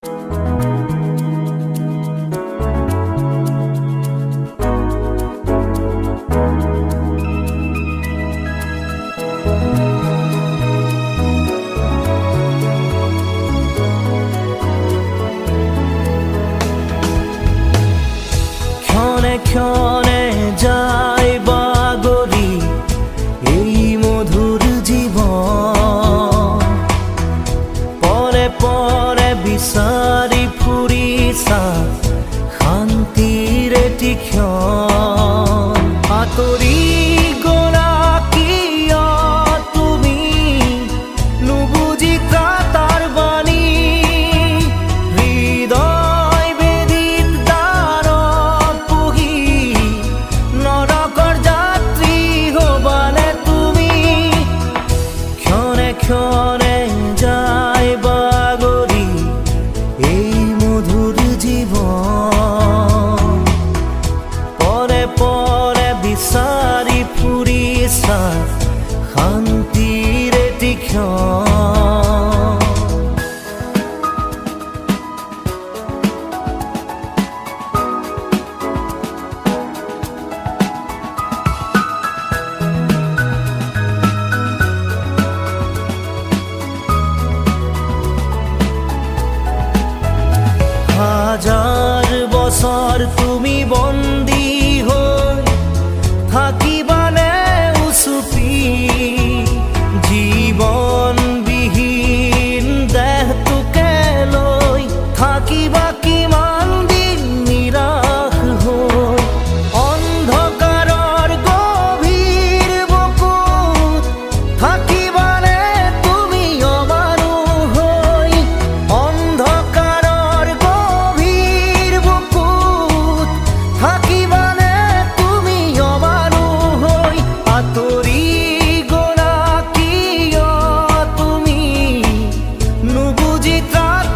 ক্ষণে ক্ষণে যায় বাগরি এই মধুর জীবন, পরে পরে বিচারি ফুৰিছা শান্তিৰ এটি ক্ষণ। আঁতৰি গ'লা কিয় তুমি নুবুজি তাৰ বাণী, হৃদয় বেদিত দ্বাৰত পুহি নৰকৰ যাত্ৰী হবানে তুমি। ক্ষণে ক্ষণে যায় বাগৰি এই মধুর জীবন, পরে পরে বিচারি ফুৰিছা শান্তিৰ এটি ক্ষণ। হাজার বছর তুমি বন্দী হৈ থাকিবানে উচুপি, জীৱনবিহীন দেহটোকে লৈ থাকিবা কিমান দিন নিৰাশ হৈ। অন্ধকাৰৰ গভীৰ বুকুত থাকিবানে তুমি অমানুহ হৈ। অন্ধকাৰৰ গভীৰ বুকুত থাকিবানে তুমি অমানুহ হৈ। আঁতৰি গ'লা কিয় তুমি নুবুজি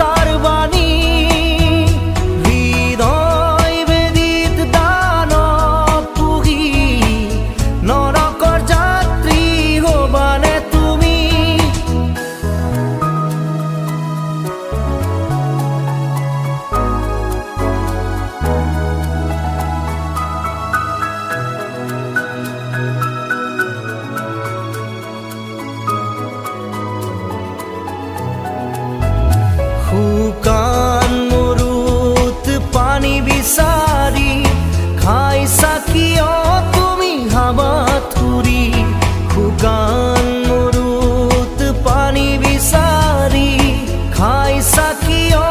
তাৰ বাণী, হৃদয় বেদিত দানৱ পুহি নৰকৰ যাত্ৰী হবানে তুমি। শুকান মৰুত পানী বিচাৰি খাইছা কিয় তুমি হাবাথুৰি। শুকান মৰুত পানী বিচাৰি খাইছা কিয়